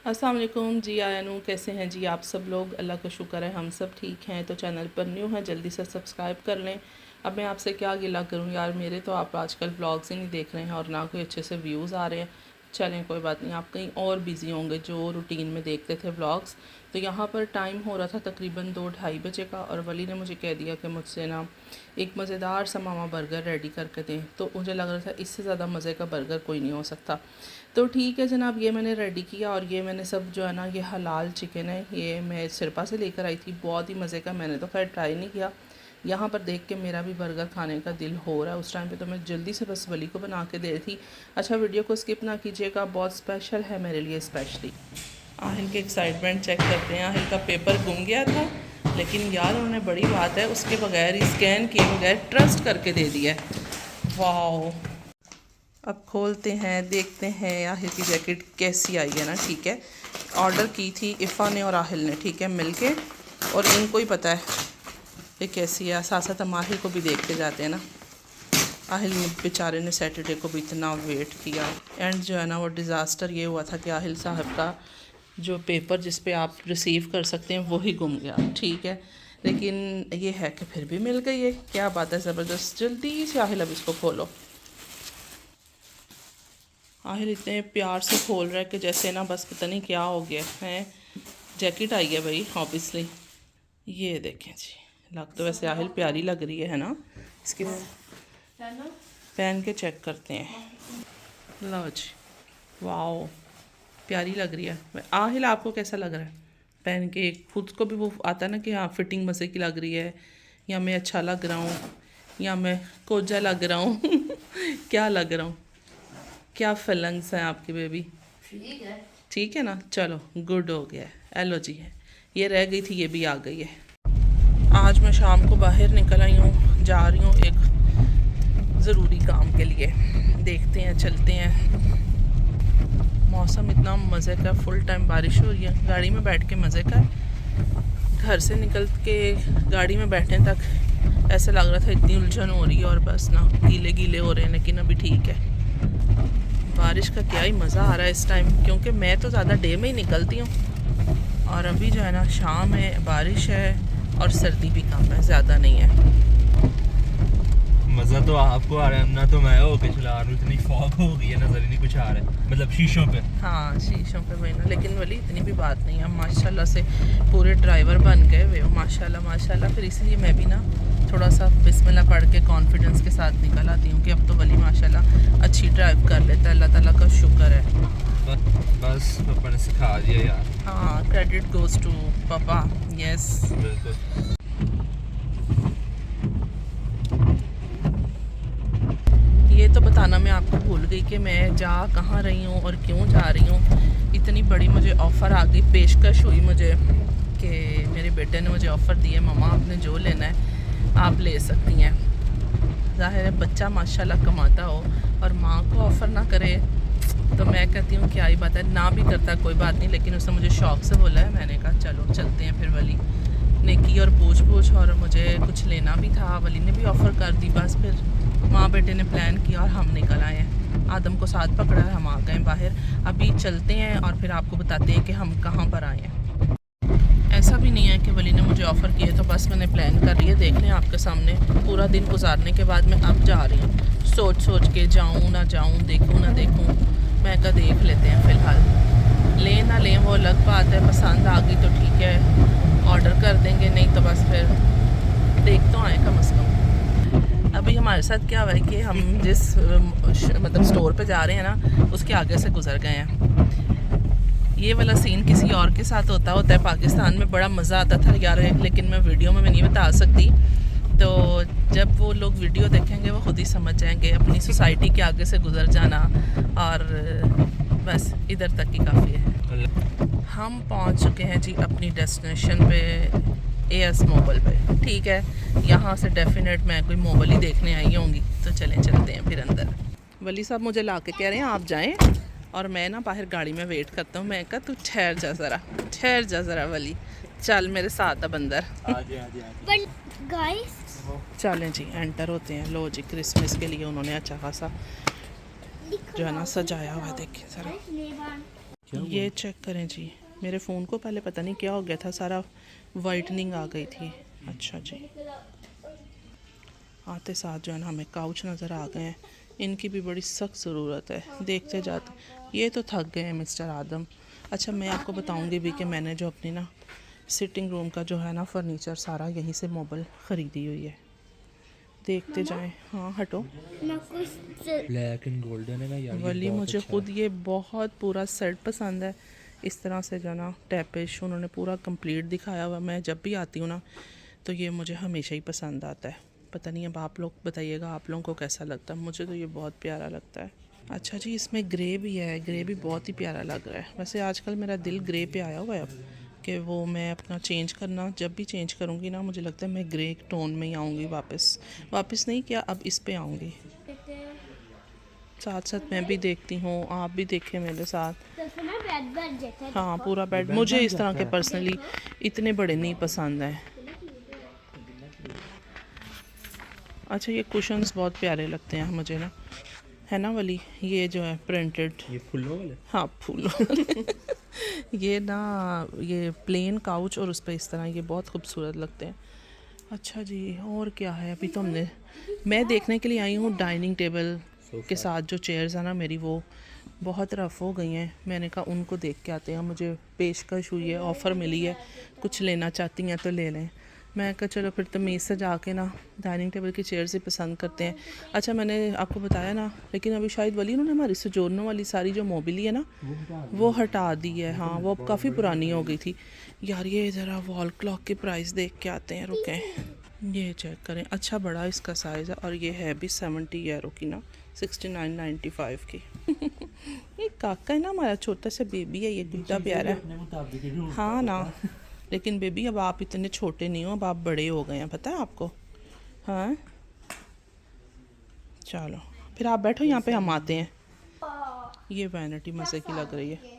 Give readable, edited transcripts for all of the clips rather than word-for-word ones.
अस्सलाम वालेकुम जी। आयानू कैसे हैं जी आप सब लोग? अल्लाह का शुक्र है हम सब ठीक हैं। तो चैनल पर न्यू हैं जल्दी से सब्सक्राइब कर लें। अब मैं आपसे क्या गिला करूं यार, मेरे तो आप आजकल ब्लॉग्स ही नहीं देख रहे हैं और ना कोई अच्छे से व्यूज़ आ रहे हैं। चलें कोई बात नहीं, आप कहीं और बिज़ी होंगे जो रूटीन में देखते थे व्लॉग्स। तो यहाँ पर टाइम हो रहा था तकरीबन 2-2:30 बजे का और वली ने मुझे कह दिया कि मुझसे ना एक मज़ेदार सा मामा बर्गर रेडी करके दें। तो मुझे लग रहा था इससे ज़्यादा मज़े का बर्गर कोई नहीं हो सकता। तो ठीक है जनाब, ये मैंने रेडी किया और ये मैंने सब जो है ना, ये हलाल चिकन है, ये मैं सिरपा से लेकर आई थी, बहुत ही मज़े का। मैंने तो खैर ट्राई नहीं किया। यहाँ पर देख के मेरा भी बर्गर खाने का दिल हो रहा है। उस टाइम पे तो मैं जल्दी से बस वली को बना के दे रही थी। अच्छा, वीडियो को स्किप ना कीजिएगा, बहुत स्पेशल है मेरे लिए स्पेशली। आहिल के एक्साइटमेंट चेक करते हैं। आहिल का पेपर गुम गया था, लेकिन यार उन्होंने बड़ी बात है उसके बगैर ही स्कैन किए बगैर ट्रस्ट करके दे दिया है। वाह, अब खोलते हैं, देखते हैं आहिल की जैकेट कैसी आई है ना। ठीक है, ऑर्डर की थी इफ़ा ने और आहिल ने, ठीक है, मिलके, और इनको ही पता है ये कैसी है। साथ साथ हम आहिल को भी देखते जाते हैं ना। आहिल ने बेचारे ने सैटरडे को भी इतना वेट किया, एंड जो है ना वो डिज़ास्टर ये हुआ था कि आहिल साहब का जो पेपर जिस पे आप रिसीव कर सकते हैं वो ही गुम गया। ठीक है, लेकिन ये है कि फिर भी मिल गई है, क्या बात है, ज़बरदस्त। जल्दी से आहिल अब इसको खोलो। आहिल इतने प्यार से खोल रहा है कि जैसे ना बस पता नहीं क्या हो गया है। जैकेट आई है भाई ऑब्वियसली। ये देखें जी, लग तो वैसे आहिल प्यारी लग रही है ना। इसके पहन के चेक करते हैं। लो जी, वाओ, प्यारी लग रही है। आहिल आपको कैसा लग रहा है पहन के? खुद को भी वो आता है ना कि हाँ फिटिंग मज़े की लग रही है, या मैं अच्छा लग रहा हूँ, या मैं कोजा लग रहा हूँ क्या लग रहा हूँ? क्या फीलिंग्स हैं आपकी बेबी? ठीक है, ठीक है ना। चलो गुड हो गया। एलो जी है, ये रह गई थी, ये भी आ गई है। आज मैं शाम को बाहर निकल आई हूँ, जा रही हूँ एक ज़रूरी काम के लिए। देखते हैं, चलते हैं। मौसम इतना मज़े का, फुल टाइम बारिश हो रही है, गाड़ी में बैठ के मज़े का। घर से निकल के गाड़ी में बैठने तक ऐसा लग रहा था इतनी उलझन हो रही है और बस ना गीले गीले हो रहे हैं, लेकिन अभी ठीक है। बारिश का क्या ही मज़ा आ रहा है इस टाइम, क्योंकि मैं तो ज़्यादा डे में ही निकलती हूँ और अभी जो है ना शाम है, बारिश है और सर्दी भी कम है, ज़्यादा नहीं है। मज़ा तो आपको आ रहा है ना, तो मैं होके चला रहा हूँ। इतनी फॉग हो गई है, नज़र ही नहीं कुछ आ रहा है, मतलब शीशों पे। हाँ शीशों पे वही ना, लेकिन वली इतनी भी बात नहीं है। माशाल्लाह से पूरे ड्राइवर बन गए वे माशाल्लाह माशाल्लाह। फिर इसलिए मैं भी ना थोड़ा सा बिस्मिल्लाह पढ़ के कॉन्फिडेंस के साथ निकल आती हूँ कि अब तो वली माशाल्लाह अच्छी ड्राइव कर लेता है। अल्लाह ताला का शुक्र है। बस पापा ने सिखा दिया यार। हाँ, क्रेडिट गोज़ टू पापा। यस बिल्कुल। ये तो बताना मैं आपको भूल गई कि मैं जा कहाँ रही हूँ और क्यों जा रही हूँ। इतनी बड़ी मुझे ऑफ़र आ गई, पेशकश हुई मुझे कि मेरे बेटे ने मुझे ऑफ़र दिया, मम्मा आपने जो लेना है आप ले सकती हैं। ज़ाहिर है बच्चा माशाल्लाह कमाता हो और माँ को ऑफ़र ना करे तो मैं कहती हूँ क्या ही बात है। ना भी करता कोई बात नहीं, लेकिन उसने मुझे शौक़ से बोला है। मैंने कहा चलो चलते हैं। फिर वली ने की और पूछ और मुझे कुछ लेना भी था, वली ने भी ऑफ़र कर दी। बस फिर माँ बेटे ने प्लान किया और हम निकल आए हैं। आदम को साथ पकड़ा है, हम आ गए बाहर। अभी चलते हैं और फिर आपको बताते हैं कि हम कहाँ पर आए हैं। ऐसा भी नहीं है कि वली ने मुझे ऑफ़र किया तो बस मैंने प्लान कर लिया। देख लें आपके सामने, पूरा दिन गुजारने के बाद मैं अब जा रही हूँ, सोच के जाऊँ ना जाऊँ, देखूँ ना देखूँ। मैं कहा देख लेते हैं फ़िलहाल, लें ना लें वो अलग बात है। पसंद आ गई तो ठीक है, ऑर्डर कर देंगे, नहीं तो बस फिर देख तो आए कम से कम। अभी हमारे साथ क्या हुआ है कि हम जिस मतलब स्टोर पे जा रहे हैं ना, उसके आगे से गुजर गए हैं। ये वाला सीन किसी और के साथ होता है पाकिस्तान में, बड़ा मज़ा आता था यार, लेकिन मैं वीडियो में नहीं बता सकती। तो जब वो लोग वीडियो देखेंगे वो खुद ही समझ जाएंगे। अपनी सोसाइटी के आगे से गुजर जाना और बस इधर तक ही काफ़ी है। हम पहुंच चुके हैं जी अपनी डेस्टिनेशन पे, एएस मोबाइल पे। ठीक है, यहाँ से डेफिनेट मैं कोई मोबाइल ही देखने आई होंगी। तो चलते हैं फिर अंदर। वली साहब मुझे ला के कह रहे हैं आप जाएं और मैं ना बाहर गाड़ी में वेट करता हूँ। मैं कहा तू ठहर जा ज़रा वली, चल मेरे साथ अब अंदर। चलें जी, एंटर होते हैं। लो जी, क्रिसमस के लिए उन्होंने अच्छा खासा जो है ना सजाया हुआ है, देखें ज़रा। ये चेक करें जी, मेरे फ़ोन को पहले पता नहीं क्या हो गया था, सारा वाइटनिंग आ गई थी। अच्छा जी, आते साथ जो है ना हमें काउच नज़र आ गए हैं, इनकी भी बड़ी सख्त ज़रूरत है। देखते जाते ये तो थक गए हैं मिस्टर आदम। अच्छा, मैं आपको बताऊंगी भी कि मैंने जो अपनी ना सिटिंग रूम का जो है ना फर्नीचर सारा यहीं से मोबाइल ख़रीदी हुई है। देखते जाएं। हाँ हटो। ब्लैक एंड गोल्डन है ना यार, ये वली बहुत मुझे अच्छा ख़ुद है। ये बहुत पूरा सेट पसंद है। इस तरह से जो ना टैपिश उन्होंने पूरा कंप्लीट दिखाया हुआ। मैं जब भी आती हूँ ना तो ये मुझे हमेशा ही पसंद आता है। पता नहीं अब आप लोग बताइएगा आप लोगों को कैसा लगता है। मुझे तो ये बहुत प्यारा लगता है। अच्छा जी, इसमें ग्रे भी है, ग्रे भी बहुत ही प्यारा लग रहा है। वैसे आजकल मेरा दिल ग्रे पे आया हुआ है अब कि वो मैं अपना चेंज करना, जब भी चेंज करूँगी ना मुझे लगता है मैं ग्रे टोन में ही आऊँगी वापस नहीं क्या, अब इस पे आऊँगी। साथ साथ मैं भी देखती हूँ, आप भी देखें मेरे साथ। हाँ पूरा ये बेड बेड मुझे बन इस तरह जाता के है। पर्सनली इतने बड़े नहीं पसंद हैं। अच्छा, ये कुशन्स बहुत प्यारे लगते हैं मुझे ना, है ना वली, ये जो है प्रिंटेड। ये फुल्लों वाले। हाँ फूल ये ना ये प्लेन काउच और उस पर इस तरह ये बहुत खूबसूरत लगते हैं। अच्छा जी, और क्या है अभी तो मैं देखने के लिए आई हूँ डाइनिंग टेबल के सोफा। साथ जो चेयर्स है ना मेरी, वो बहुत रफ़ हो गई हैं। मैंने कहा उनको देख के आते हैं, मुझे पेशकश हुई है, ऑफ़र मिली है, कुछ लेना चाहती हैं तो ले लें। मैं कहा चलो फिर तमीज़ से जाके ना डाइनिंग टेबल की चेयर्स ही पसंद करते हैं। अच्छा, मैंने आपको बताया ना, लेकिन अभी शायद वली उन्होंने हमारी सजोरनों वाली सारी जो मोबिली है ना वो हटा दी है। हाँ वो अब काफ़ी पुरानी हो गई थी। यार ये ज़रा वॉल क्लॉक के प्राइस देख के आते हैं, रुकें ये चेक करें। अच्छा बड़ा इसका साइज़ है और ये है भी 70 यूरो की ना, 69.95 की ये काका है ना हमारा, छोटा सा बेबी है, ये कितना प्यारा है। हाँ ना, लेकिन बेबी अब आप इतने छोटे नहीं हो, अब आप बड़े हो गए हैं, पता है आपको। हाँ चलो फिर आप बैठो यहाँ पे, हम आते हैं। ये वैनिटी मज़े की लग रही है।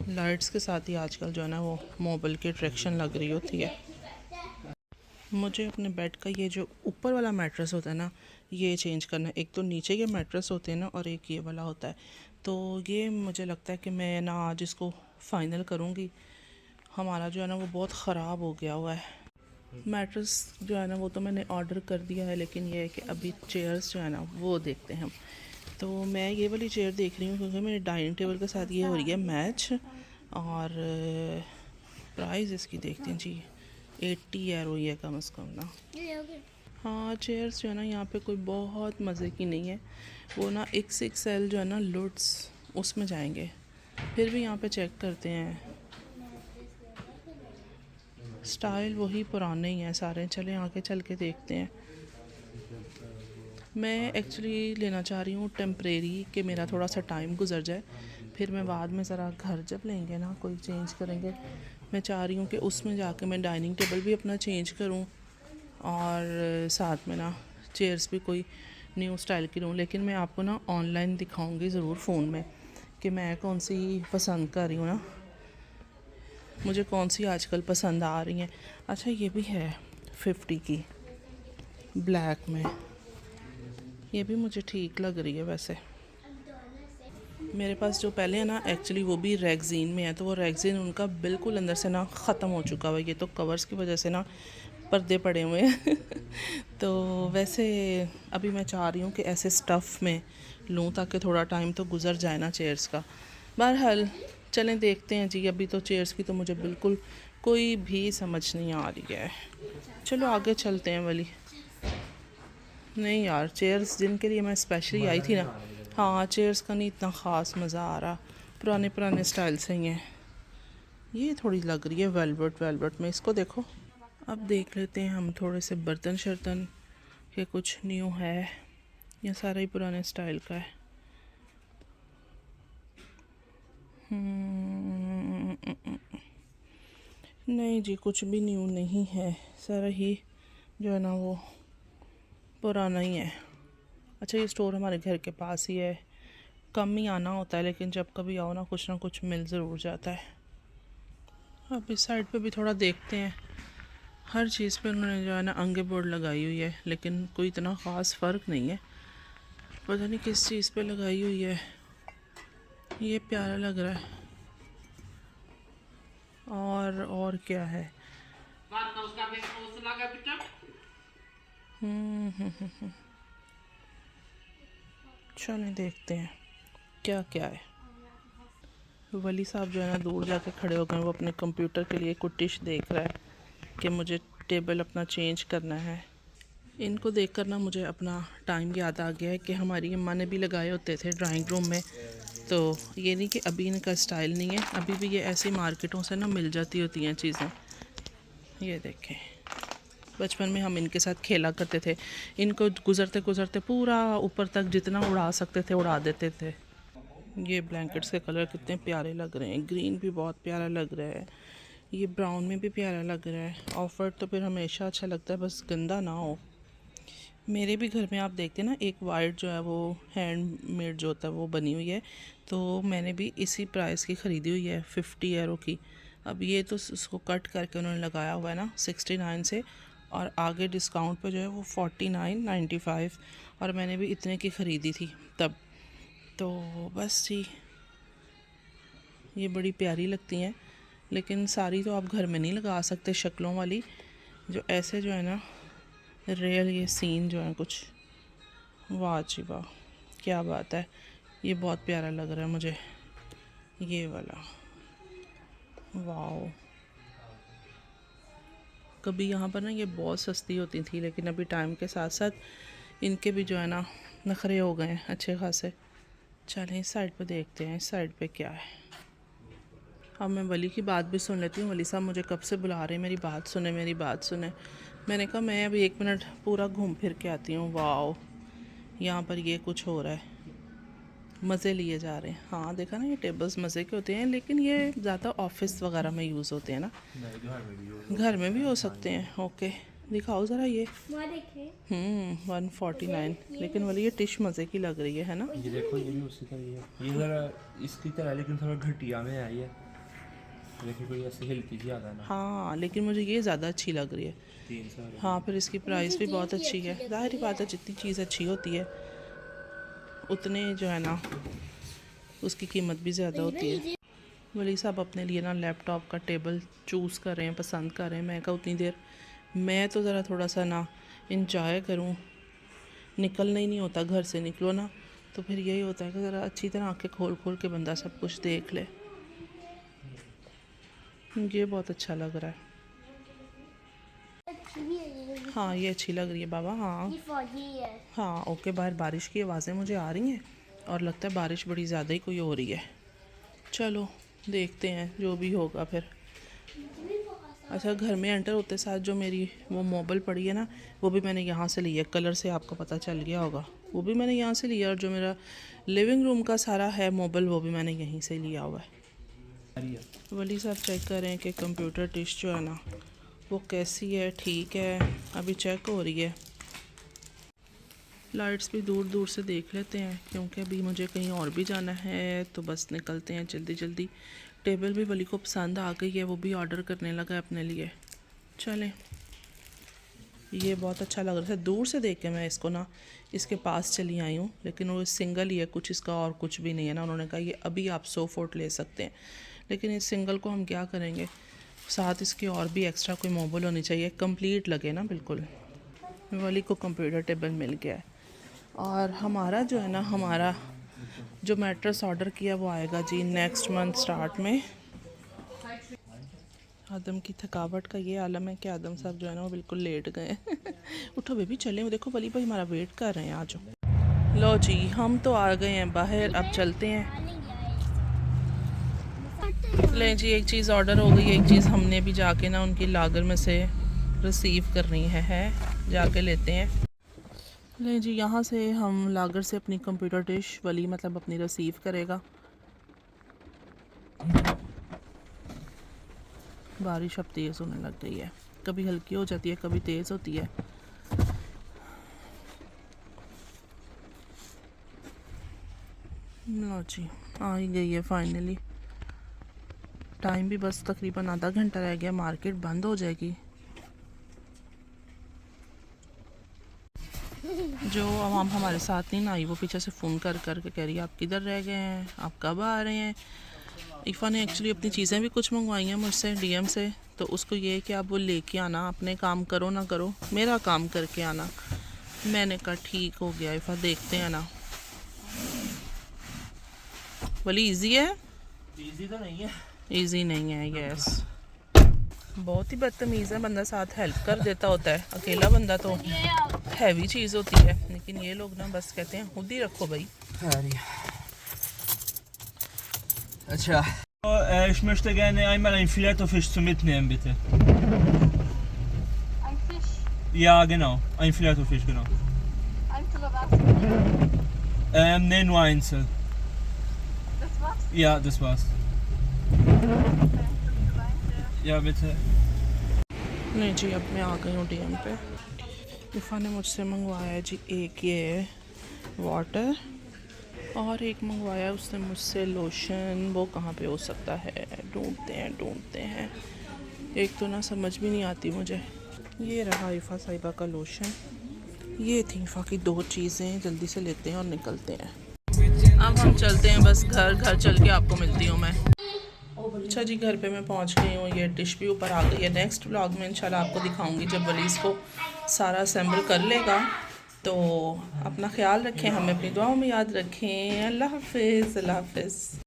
लाइट्स के साथ ही आजकल जो है ना वो मोबाइल की अट्रैक्शन लग रही होती है। मुझे अपने बेड का ये जो ऊपर वाला मैट्रेस होता है ना ये चेंज करना है। एक तो नीचे के मैट्रेस होते हैं ना और एक ये वाला होता है, तो ये मुझे लगता है कि मैं ना आज इसको फ़ाइनल करूँगी। हमारा जो है ना वो बहुत ख़राब हो गया हुआ है। मैट्रेस जो है ना वो तो मैंने ऑर्डर कर दिया है, लेकिन ये है कि अभी चेयर्स जो है ना वो देखते हैं हम। तो मैं ये वाली चेयर देख रही हूँ क्योंकि मेरे डाइनिंग टेबल के साथ ये हो रही है मैच। और प्राइस इसकी देखते हैं जी, 80 यूरो ही है कम से कम ना। हाँ चेयर्स जो है ना यहाँ पे कोई बहुत मज़े की नहीं है। वो ना XXL जो है ना लुट्स उसमें जाएंगे। फिर भी यहाँ पे चेक करते हैं, स्टाइल वही पुराने ही हैं सारे। चलें आगे चल के देखते हैं। मैं एक्चुअली लेना चाह रही हूँ टेम्परेरी, कि मेरा थोड़ा सा टाइम गुजर जाए, फिर मैं बाद में ज़रा घर जब लेंगे ना कोई चेंज करेंगे, मैं चाह रही हूँ कि उसमें जाके मैं डाइनिंग टेबल भी अपना चेंज करूँ और साथ में ना चेयर्स भी कोई न्यू स्टाइल की लूँ। लेकिन मैं आपको ना ऑनलाइन दिखाऊंगी ज़रूर फ़ोन में कि मैं कौन सी पसंद कर रही हूँ ना, मुझे कौन सी आजकल पसंद आ रही हैं। अच्छा ये भी है 50 की ब्लैक में, ये भी मुझे ठीक लग रही है। वैसे मेरे पास जो पहले है ना एक्चुअली वो भी रेगज़ीन में है, तो वो रेगज़ीन उनका बिल्कुल अंदर से ना ख़त्म हो चुका हुआ है। ये तो कवर्स की वजह से ना पर्दे पड़े हुए हैं तो वैसे अभी मैं चाह रही हूँ कि ऐसे स्टफ़ में लूँ ताकि थोड़ा टाइम तो गुजर जाए ना चेयर्स का। बहरहाल चलें देखते हैं जी। अभी तो चेयर्स की तो मुझे बिल्कुल कोई भी समझ नहीं आ रही है। चलो आगे चलते हैं वली। नहीं यार, चेयर्स जिनके लिए मैं स्पेशली आई थी ना, हाँ चेयर्स का नहीं इतना ख़ास मज़ा आ रहा, पुराने पुराने स्टाइल से ही हैं। ये थोड़ी लग रही है वेलवेट में, इसको देखो। अब देख लेते हैं हम थोड़े से बर्तन शर्तन के कुछ न्यू है या सारा ही पुराने स्टाइल का है। नहीं जी, कुछ भी न्यू नहीं है, सारा ही जो है ना वो पुराना ही है। अच्छा ये स्टोर हमारे घर के पास ही है, कम ही आना होता है, लेकिन जब कभी आओ ना कुछ मिल ज़रूर जाता है। अब इस साइड पे भी थोड़ा देखते हैं। हर चीज़ पे उन्होंने जो है ना अंगे बोर्ड लगाई हुई है, लेकिन कोई इतना ख़ास फ़र्क नहीं है। पता नहीं किस चीज़ पे लगाई हुई है, ये प्यारा लग रहा है। और क्या है, चलें देखते हैं क्या क्या है। वली साहब जो है ना दूर जाके खड़े हो गए, वो अपने कंप्यूटर के लिए कुछ डिश देख रहा है कि मुझे टेबल अपना चेंज करना है। इनको देखकर ना मुझे अपना टाइम याद आ गया है कि हमारी अम्मा ने भी लगाए होते थे ड्राइंग रूम में। तो ये नहीं कि अभी इनका स्टाइल नहीं है, अभी भी ये ऐसी मार्केटों से ना मिल जाती होती हैं चीज़ें। ये देखें, बचपन में हम इनके साथ खेला करते थे, इनको गुज़रते गुज़रते पूरा ऊपर तक जितना उड़ा सकते थे उड़ा देते थे। ये ब्लैंकेट्स के कलर कितने प्यारे लग रहे हैं, ग्रीन भी बहुत प्यारा लग रहा है, ये ब्राउन में भी प्यारा लग रहा है। ऑफर तो फिर हमेशा अच्छा लगता है, बस गंदा ना हो। मेरे भी घर में आप देखते हैं ना, एक वाइट जो है वो हैंडमेड जो होता है वो बनी हुई है, तो मैंने भी इसी प्राइस की ख़रीदी हुई है, 50 यूरो की। अब ये तो उसको कट करके उन्होंने लगाया हुआ है ना 69 से, और आगे डिस्काउंट पे जो है वो 49.95, और मैंने भी इतने की ख़रीदी थी तब। तो बस जी, ये बड़ी प्यारी लगती हैं, लेकिन सारी तो आप घर में नहीं लगा सकते शक्लों वाली। जो ऐसे जो है ना रियल ये सीन जो है कुछ, वाह जी वाह, क्या बात है। ये बहुत प्यारा लग रहा है मुझे, ये वाला, वाह। कभी यहाँ पर ना ये बहुत सस्ती होती थी, लेकिन अभी टाइम के साथ साथ इनके भी जो है ना नखरे हो गए हैं अच्छे खासे। चलें इस साइड पे देखते हैं, इस साइड पे क्या है। अब मैं वली की बात भी सुन लेती हूँ। वली साहब मुझे कब से बुला रहे हैं, मेरी बात सुने, मेरी बात सुने। मैंने कहा मैं अभी 1 मिनट पूरा घूम फिर के आती हूँ। वाओ, यहाँ पर ये कुछ हो रहा है, मज़े लिए जा रहे हैं। हाँ देखा ना, ये टेबल्स मज़े के होते हैं, लेकिन ये ज़्यादा ऑफिस वगैरह में यूज़ होते हैं ना, घर में भी हो सकते हैं। ओके दिखाओ ज़रा ये। 149, लेकिन वाली ये टिश मज़े की लग रही है ना। ये देखो, ये भी उसी का ही है, ये ज़रा इसकी तरह है, लेकिन थोड़ा घटिया में आई है, लेकिन कोई ऐसे हिलती ज़्यादा ना। हाँ लेकिन मुझे ये ज़्यादा अच्छी लग रही है। 300। हाँ फिर इसकी प्राइस भी बहुत अच्छी है। ज़ाहिर बात है, जितनी चीज़ अच्छी होती है उतने जो है ना उसकी कीमत भी ज़्यादा होती है। वली साहब अपने लिए ना लैपटॉप का टेबल चूज़ कर रहे हैं, पसंद कर रहे हैं। मैं कहा उतनी देर मैं तो ज़रा थोड़ा सा ना इंजॉय करूं। निकलना ही नहीं होता, घर से निकलो ना तो फिर यही होता है कि ज़रा अच्छी तरह आंखें खोल खोल के बंदा सब कुछ देख ले। ये बहुत अच्छा लग रहा है। हाँ ये अच्छी लग रही है बाबा। हाँ हाँ ओके, बाहर बारिश की आवाज़ें मुझे आ रही हैं और लगता है बारिश बड़ी ज़्यादा ही कोई हो रही है। चलो देखते हैं जो भी होगा फिर। अच्छा, घर में एंटर होते साथ जो मेरी वो मोबाइल पड़ी है ना, वो भी मैंने यहाँ से ली है। कलर से आपको पता चल गया होगा, वो भी मैंने यहाँ से लिया। और जो मेरा लिविंग रूम का सारा है मोबाइल, वो भी मैंने यहीं से लिया हुआ है। वली साहब चेक कर रहे हैं कि कंप्यूटर डिश जो है ना वो कैसी है, ठीक है, अभी चेक हो रही है। लाइट्स भी दूर दूर से देख लेते हैं, क्योंकि अभी मुझे कहीं और भी जाना है, तो बस निकलते हैं जल्दी जल्दी। टेबल भी वली को पसंद आ गई है, वो भी ऑर्डर करने लगा है अपने लिए। चलें, ये बहुत अच्छा लग रहा था। दूर से देख के मैं इसको ना इसके पास चली आई हूँ, लेकिन वो सिंगल ही है, कुछ इसका और कुछ भी नहीं है ना। उन्होंने कहा ये अभी आप 100 फुट ले सकते हैं, लेकिन इस सिंगल को हम क्या करेंगे, साथ इसकी और भी एक्स्ट्रा कोई मोबाइल होनी चाहिए, कंप्लीट लगे ना बिल्कुल। वली को कंप्यूटर टेबल मिल गया है। और हमारा जो है ना, हमारा जो मैट्रेस ऑर्डर किया वो आएगा जी नेक्स्ट मंथ स्टार्ट में। आदम की थकावट का ये आलम है कि आदम साहब जो है ना वो बिल्कुल लेट गए। उठो बेबी चलें, वो देखो वली भाई हमारा वेट कर रहे हैं, आ जाओ। लो जी, हम तो आ गए हैं बाहर, अब चलते हैं। लें जी, एक चीज़ ऑर्डर हो गई, एक चीज़ हमने भी जाके ना उनकी लागर में से रिसीव करनी है जाके लेते हैं। लें जी, यहाँ से हम लागर से अपनी कंप्यूटर डिश वली मतलब अपनी रिसीव करेगा। बारिश अब तेज़ होने लग गई है, कभी हल्की हो जाती है, कभी तेज़ होती है। लो जी, आ ही गई है फाइनली। टाइम भी बस तकरीबन आधा घंटा रह गया, मार्केट बंद हो जाएगी। जो आवाम हमारे साथ नहीं ना आई वो पीछे से फ़ोन कर कर के कह रही है आप किधर रह गए हैं, आप कब आ रहे हैं। ईफ़ा ने एक्चुअली अपनी चीज़ें भी कुछ मंगवाई हैं मुझसे डीएम से, तो उसको ये है कि आप वो लेके आना, अपने काम करो ना करो, मेरा काम करके आना। मैंने कहा ठीक हो गया ईफ़ा, देखते हैं ना। वली इजी है? इजी तो नहीं है। इजी नहीं है, यस। बहुत ही बदतमीज़ है, बंदा साथ हेल्प कर देता होता है, अकेला बंदा तो हैवी चीज़ होती है, लेकिन ये लोग ना बस कहते हैं खुद ही रखो भाई। अच्छा, ich möchte gerne einmal ein Filetto-Fisch zum Mitnehmen, bitte. Ein Fisch, Ja, genau. Ein Filetto-Fisch, genau. einzelne was? Nee, nur einzeln. Das war's? Ja, das war's. Ja, bitte. नहीं जी, अब मैं आ गई हूँ डीएम पे। ईफ़ा ने मुझसे मंगवाया है जी एक ये वाटर और एक मंगवाया उसने मुझसे लोशन। वो कहाँ पे हो सकता है, ढूंढते हैं। एक तो ना समझ भी नहीं आती मुझे। ये रहा ईफ़ा साहिबा का लोशन। ये थी ईफ़ा की दो चीज़ें, जल्दी से लेते हैं और निकलते हैं। अब हम चलते हैं, बस घर चल के आपको मिलती हूँ मैं। अच्छा जी, घर पे मैं पहुंच गई हूँ, ये डिश भी ऊपर आ गई है। नेक्स्ट व्लॉग में इंशाल्लाह आपको दिखाऊंगी जब वली इसको सारा असेंबल कर लेगा। तो अपना ख्याल रखें, हमें अपनी दुआओं में याद रखें। अल्लाह हाफिज़।